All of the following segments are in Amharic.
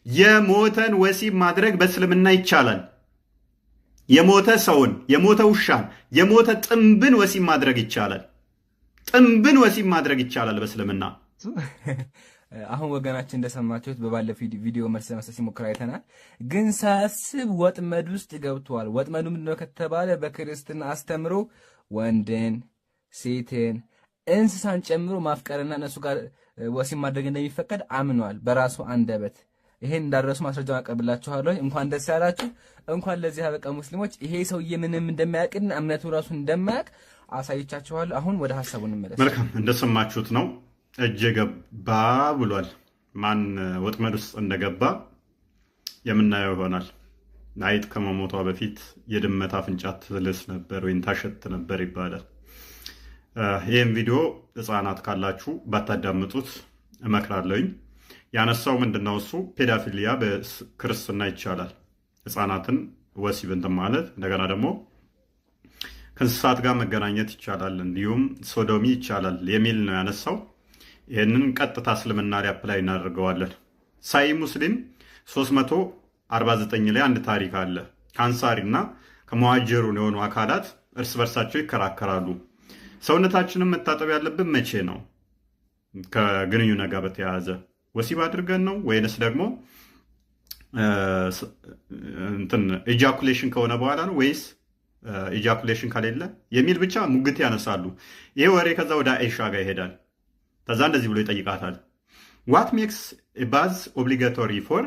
የሞተን ወሲብ ማድረግ በእስልምና ይቻላል። የሞተ ሰውን፣ የሞተ ውሻን፣ የሞተ ጥንብን ወሲብ ማድረግ ይቻላል። ጥንብን ወሲብ ማድረግ ይቻላል በእስልምና። አሁን ወገናችን እንደሰማችሁት በባለፈው ቪዲዮ መልስ ለመስጠት ሲሞክር አይተናል። ግን ሳያስብ ወጥመድ ውስጥ ገብቷል። ወጥመዱ ምንድነው ከተባለ በክርስትና አስተምሮ ወንድን፣ ሴትን፣ እንስሳን ጨምሮ ማፍቀርና እነሱ ጋር ወሲብ ማድረግ እንደሚፈቀድ አምኗል በራሱ አንደበት። ይሄን እንዳደረሱ ማስረጃውን አቀርብላችኋለሁ። እንኳን ደስ ያላችሁ። እንኳን ለዚህ አበቃ ሙስሊሞች። ይሄ ሰውዬ ምንም እንደማያውቅና እምነቱ ራሱ እንደማያውቅ አሳይቻችኋለሁ። አሁን ወደ ሐሳቡ እንመለስ። መልካም፣ እንደሰማችሁት ነው። እጅ ገባ ብሏል። ማን ወጥመድ ውስጥ እንደገባ የምናየው ይሆናል። አይጥ ከመሞቷ በፊት የድመት አፍንጫ ትልስ ነበር ወይም ታሸት ነበር ይባላል። ይህም ቪዲዮ ህፃናት ካላችሁ ባታዳምጡት እመክራለሁኝ። ያነሳው ምንድነው? እሱ ፔዳፊሊያ በክርስትና ይቻላል፣ ህፃናትን ወሲብ እንትን ማለት፣ እንደገና ደግሞ ከእንስሳት ጋር መገናኘት ይቻላል፣ እንዲሁም ሶዶሚ ይቻላል የሚል ነው ያነሳው። ይህንን ቀጥታ እስልምና ላይ አፕላይ እናደርገዋለን። ሳይ ሙስሊም 349 ላይ አንድ ታሪክ አለ። ከአንሳሪና ከመዋጀሩን የሆኑ አካላት እርስ በርሳቸው ይከራከራሉ። ሰውነታችንን መታጠብ ያለብን መቼ ነው? ከግንኙነት ጋር በተያያዘ ወሲብ አድርገን ነው ወይንስ ደግሞ ኢጃኩሌሽን ከሆነ በኋላ ነው ወይስ ኢጃኩሌሽን ከሌለ የሚል ብቻ ሙግት ያነሳሉ። ይሄ ወሬ ከዛ ወደ አይሻ ጋር ይሄዳል። ከዛ እንደዚህ ብሎ ይጠይቃታል። ዋት ሜክስ ባዝ ኦብሊጋቶሪ ፎር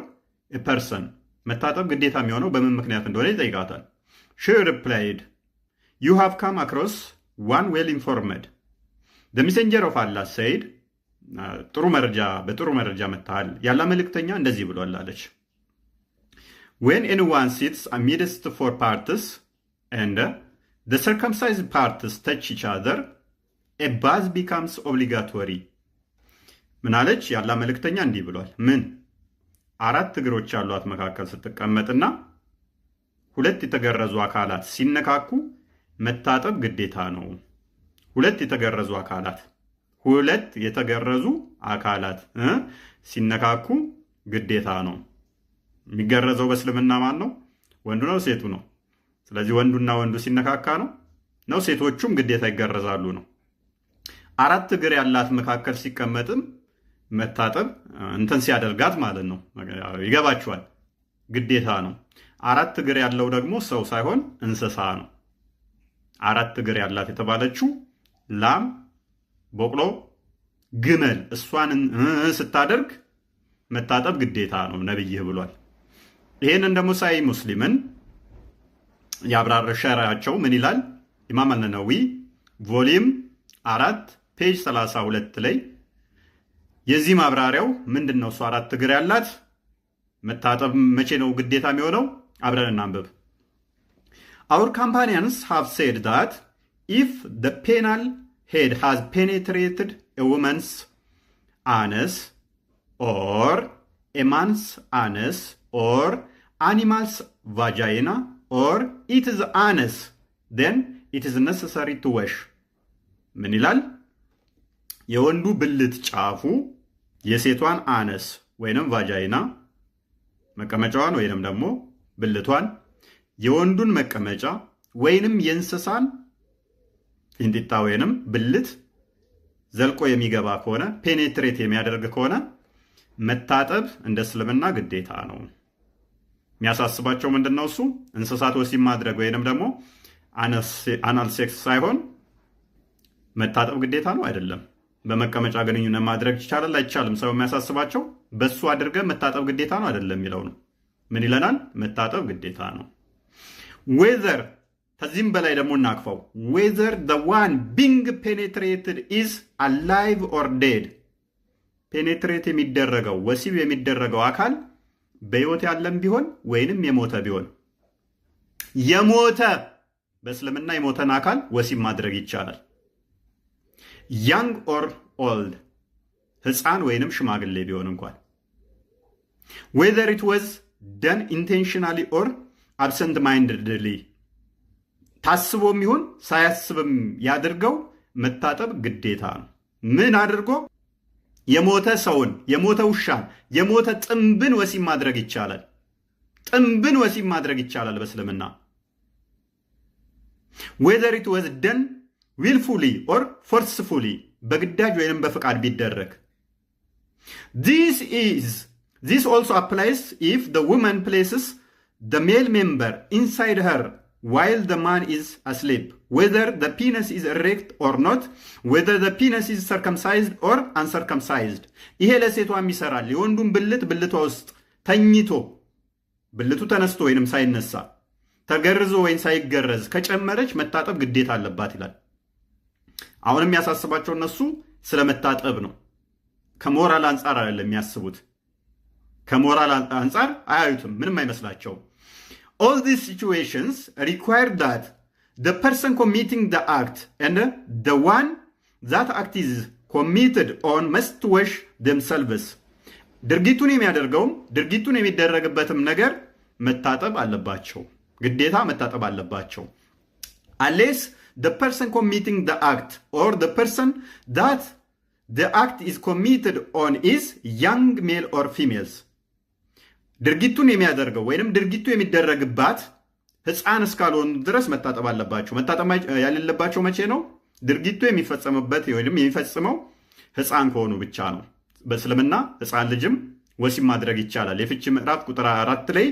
ፐርሰን፣ መታጠብ ግዴታ የሚሆነው በምን ምክንያት እንደሆነ ይጠይቃታል። ሺ ሪፕላይድ ዩ ሃቭ ካም አክሮስ ዋን ዌል ኢንፎርመድ ዘ ሜሴንጀር ኦፍ አላህ ሰይድ፣ በጥሩ መረጃ መታሃል፣ ያላ መልእክተኛ እንደዚህ ብሏል አለች። ዌን ኤኒዋን ሲትስ አሚድስት ፎር ፓርትስ ኤንድ ዘ ሰርከምሳይዝድ ፓርትስ ተች ኢች አዘር ኤ ባዝ ቢካምስ ኦብሊጋቶሪ። ምን አለች? ያላ መልእክተኛ እንዲህ ብሏል። ምን 4 እግሮች ያሏት መካከል ስትቀመጥና 2 የተገረዙ አካላት ሲነካኩ መታጠብ ግዴታ ነው። 2 የተገረዙ አካላት ሲነካኩ ግዴታ ነው። የሚገረዘው በእስልምና ማን ነው? ወንዱ ነው ሴቱ ነው? ስለዚህ ወንዱና ወንዱ ሲነካካ ነው ሴቶቹም ግዴታ ይገረዛሉ ነው። 4 እግር ያላት መካከል ሲቀመጥም መታጠብ እንትን ሲያደርጋት ማለት ነው። ይገባችኋል? ግዴታ ነው። 4 እግር ያለው ደግሞ ሰው ሳይሆን እንስሳ ነው። 4 እግር ያላት የተባለችው ላም፣ በቅሎ፣ ግመል እሷን ስታደርግ መታጠብ ግዴታ ነው ነብይህ ብሏል። ይሄንን ደግሞ ሳይ ሙስሊምን ያብራራ ሸራቸው ምን ይላል? ኢማም አልነነዊ ቮሊዩም 4 ፔጅ 32 ላይ የዚህ ማብራሪያው ምንድነው? እሷ 4 እግር ያላት መታጠብ መቼ ነው ግዴታ የሚሆነው? አብረን እናንብብ። Our companions have said that if the penal head has penetrated a woman's anus or a man's anus or animal's vagina or its anus, then it is necessary to wash. ምን ይላል? የወንዱ ብልት ጫፉ የሴቷን አነስ ወይንም ቫጃይና መቀመጫዋን ወይንም ደግሞ ብልቷን፣ የወንዱን መቀመጫ ወይንም የእንስሳን እንዲጣ ወይንም ብልት ዘልቆ የሚገባ ከሆነ ፔኔትሬት የሚያደርግ ከሆነ መታጠብ እንደ እስልምና ግዴታ ነው። የሚያሳስባቸው ምንድነው? እሱ እንስሳት ወሲብ ማድረግ ወይንም ደግሞ አናል ሴክስ ሳይሆን መታጠብ ግዴታ ነው አይደለም። በመቀመጫ ግንኙነት ማድረግ ይቻላል አይቻልም? ሰው የሚያሳስባቸው በሱ አድርገ መታጠብ ግዴታ ነው አይደለም የሚለው ነው። ምን ይለናል? መታጠብ ግዴታ ነው። ዌዘር ከዚህም በላይ ደግሞ እናክፈው። ዌዘር the one being penetrated is alive or dead፣ ፔኔትሬት የሚደረገው ወሲብ የሚደረገው አካል በህይወት ያለም ቢሆን ወይንም የሞተ ቢሆን፣ የሞተ በእስልምና የሞተን አካል ወሲብ ማድረግ ይቻላል። ያንግ ኦር ኦልድ፣ ህፃን ወይንም ሽማግሌ ቢሆን እንኳን። whether it was done intentionally or absent mindedly፣ ታስቦም ይሁን ሳያስብም ያድርገው መታጠብ ግዴታ ነው። ምን አድርጎ? የሞተ ሰውን፣ የሞተ ውሻን፣ የሞተ ጥንብን ወሲብ ማድረግ ይቻላል። ጥንብን ወሲብ ማድረግ ይቻላል በእስልምና whether it was done willfully or forcefully በግዳጅ ወይንም በፍቃድ ቢደረግ this also applies if the woman places the male member inside her while the man is asleep, whether the penis is erect or not, whether the penis is circumcised or uncircumcised. ይሄ ለሴቷም ይሰራል። የወንዱን ብልቷ ውስጥ ተኝቶ ብልቱ ተነስቶ ወይንም ሳይነሳ ተገርዞ ወይም ሳይገረዝ ከጨመረች መታጠብ ግዴታ አለባት ይላል። አሁንም የሚያሳስባቸው እነሱ ስለመታጠብ ነው። ከሞራል አንጻር አይደለም የሚያስቡት። ከሞራል አንጻር አያዩትም፣ ምንም አይመስላቸውም። All these situations require that the person committing the act and the one that act is committed on must wash themselves. ድርጊቱን የሚያደርገውም ድርጊቱን የሚደረግበትም ነገር መታጠብ አለባቸው፣ ግዴታ መታጠብ አለባቸው። Unless the person committing the act or the person that the act is committed on is young male or females. ድርጊቱን የሚያደርገው ወይንም ድርጊቱ የሚደረግባት ሕፃን እስካልሆኑ ድረስ መታጠብ አለባቸው። መታጠብ ያለባቸው መቼ ነው? ድርጊቱ የሚፈጸምበት ወይንም የሚፈጽመው ሕፃን ከሆኑ ብቻ ነው። በእስልምና ሕፃን ልጅም ወሲብ ማድረግ ይቻላል። የፍቺ ምዕራፍ ቁጥር 4 ላይ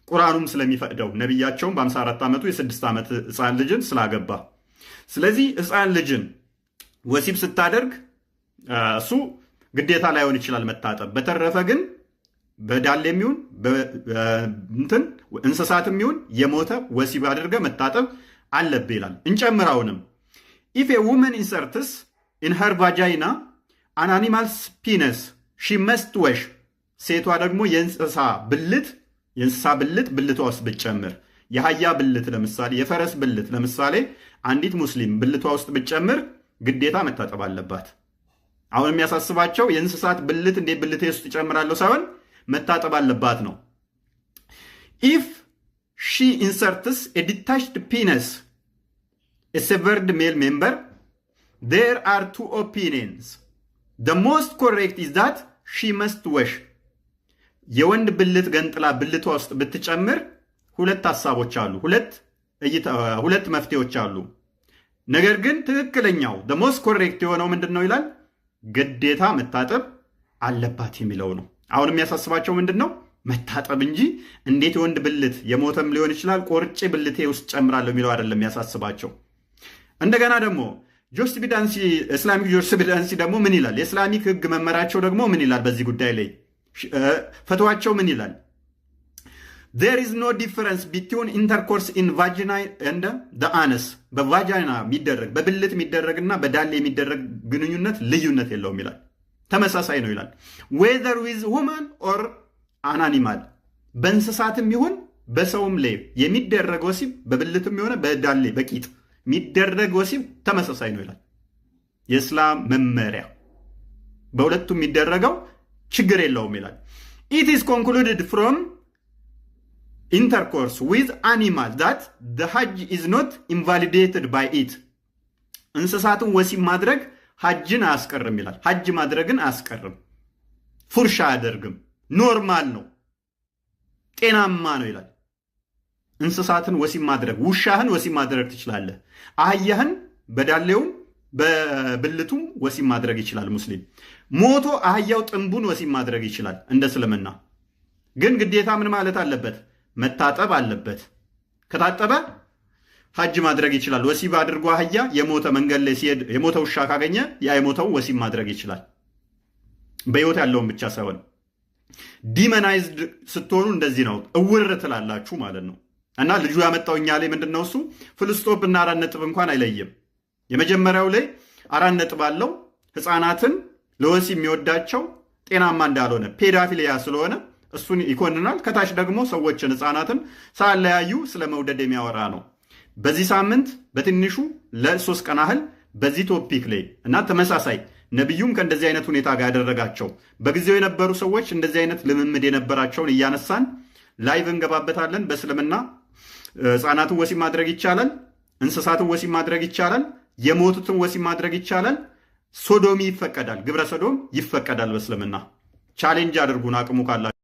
ቁርአኑም ስለሚፈቅደው ነብያቸውም በ54 ዓመቱ የ6 ዓመት ሕፃን ልጅን ስላገባ፣ ስለዚህ ሕፃን ልጅን ወሲብ ስታደርግ እሱ ግዴታ ላይሆን ይችላል መታጠብ። በተረፈ ግን በዳሌም ይሁን እንስሳትም ይሁን የሞተ ወሲብ አድርገ መታጠብ አለብህ ይላል። እንጨምራውንም if a woman inserts in her vagina an animal's penis she must wash. ሴቷ ደግሞ የእንስሳ ብልት ብልቷ ውስጥ ብትጨምር፣ የአህያ ብልት ለምሳሌ፣ የፈረስ ብልት ለምሳሌ አንዲት ሙስሊም ብልቷ ውስጥ ብትጨምር ግዴታ መታጠብ አለባት። አሁን የሚያሳስባቸው የእንስሳት ብልት እንዴት ብልቴ ውስጥ ይጨምራለሁ ሳይሆን መታጠብ አለባት ነው። if she inserts a detached penis, a severed male member, there are two opinions. The most correct is that she must wash. የወንድ ብልት ገንጥላ ብልቷ ውስጥ ብትጨምር ሁለት ሐሳቦች አሉ፣ ሁለት መፍትሄዎች አሉ። ነገር ግን ትክክለኛው the most correct የሆነው ምንድነው ይላል? ግዴታ መታጠብ አለባት የሚለው ነው። አሁን የሚያሳስባቸው ምንድነው? መታጠብ እንጂ እንዴት የወንድ ብልት የሞተም ሊሆን ይችላል ቆርጬ ብልቴ ውስጥ ጨምራለሁ የሚለው አይደለም የሚያሳስባቸው። እንደገና ደግሞ እስላሚክ ጁሪስፕሩደንስ ደግሞ ምን ይላል? የእስላሚክ ህግ መመሪያቸው ደግሞ ምን ይላል? በዚህ ጉዳይ ላይ ፈትዋቸው ምን ይላል? There is no difference between intercourse in vagina and the anus. በቫጃይና የሚደረግ በብልት የሚደረግና በዳሌ የሚደረግ ግንኙነት ልዩነት የለውም ይላል። ተመሳሳይ ነው ይላል። whether with woman or an animal, በእንስሳትም ይሁን በሰውም ላይ የሚደረግ ወሲብ በብልትም የሆነ በዳሌ በቂጥ የሚደረግ ወሲብ ተመሳሳይ ነው ይላል የእስላም መመሪያ። በሁለቱም የሚደረገው ችግር የለውም ይላል። it is concluded from intercourse with animal that the hajj is not invalidated by it. እንስሳትን ወሲብ ማድረግ ሐጅን አያስቀርም ይላል። ሐጅ ማድረግን አያስቀርም፣ ፉርሻ አያደርግም፣ ኖርማል ነው፣ ጤናማ ነው ይላል። እንስሳትን ወሲብ ማድረግ፣ ውሻህን ወሲብ ማድረግ ትችላለህ። አህያህን በዳሌውም በብልቱም ወሲብ ማድረግ ይችላል ሙስሊም። ሞቶ አህያው ጥንቡን ወሲብ ማድረግ ይችላል እንደ እስልምና። ግን ግዴታ ምን ማለት አለበት? መታጠብ አለበት። ከታጠበ ሐጅ ማድረግ ይችላል። ወሲብ አድርጎ አህያ የሞተ መንገድ ላይ ሲሄድ የሞተ ውሻ ካገኘ ያ የሞተው ወሲብ ማድረግ ይችላል። በሕይወት ያለውን ብቻ ሳይሆን ዲመናይዝድ ስትሆኑ እንደዚህ ነው፣ እውር ትላላችሁ ማለት ነው። እና ልጁ ያመጣው እኛ ላይ ምንድነው እሱ ፍልስጦፕ እና 4 ነጥብ እንኳን አይለይም። የመጀመሪያው ላይ 4 ነጥብ አለው። ሕፃናትን ለወሲብ የሚወዳቸው ጤናማ እንዳልሆነ ፔዳፊሊያ ስለሆነ እሱን ይኮንናል። ከታች ደግሞ ሰዎችን ሕፃናትን ሳለያዩ ስለ መውደድ የሚያወራ ነው። በዚህ ሳምንት በትንሹ ለ3 ቀን ያህል በዚህ ቶፒክ ላይ እና ተመሳሳይ ነብዩም ከእንደዚህ አይነት ሁኔታ ጋር ያደረጋቸው በጊዜው የነበሩ ሰዎች እንደዚህ አይነት ልምምድ የነበራቸውን እያነሳን ላይቭ እንገባበታለን። በእስልምና ሕፃናትን ወሲብ ማድረግ ይቻላል፣ እንስሳትን ወሲብ ማድረግ ይቻላል፣ የሞቱትን ወሲብ ማድረግ ይቻላል፣ ሶዶሚ ይፈቀዳል፣ ግብረ ሶዶም ይፈቀዳል በእስልምና። ቻሌንጅ አድርጉን አቅሙ ካላችሁ።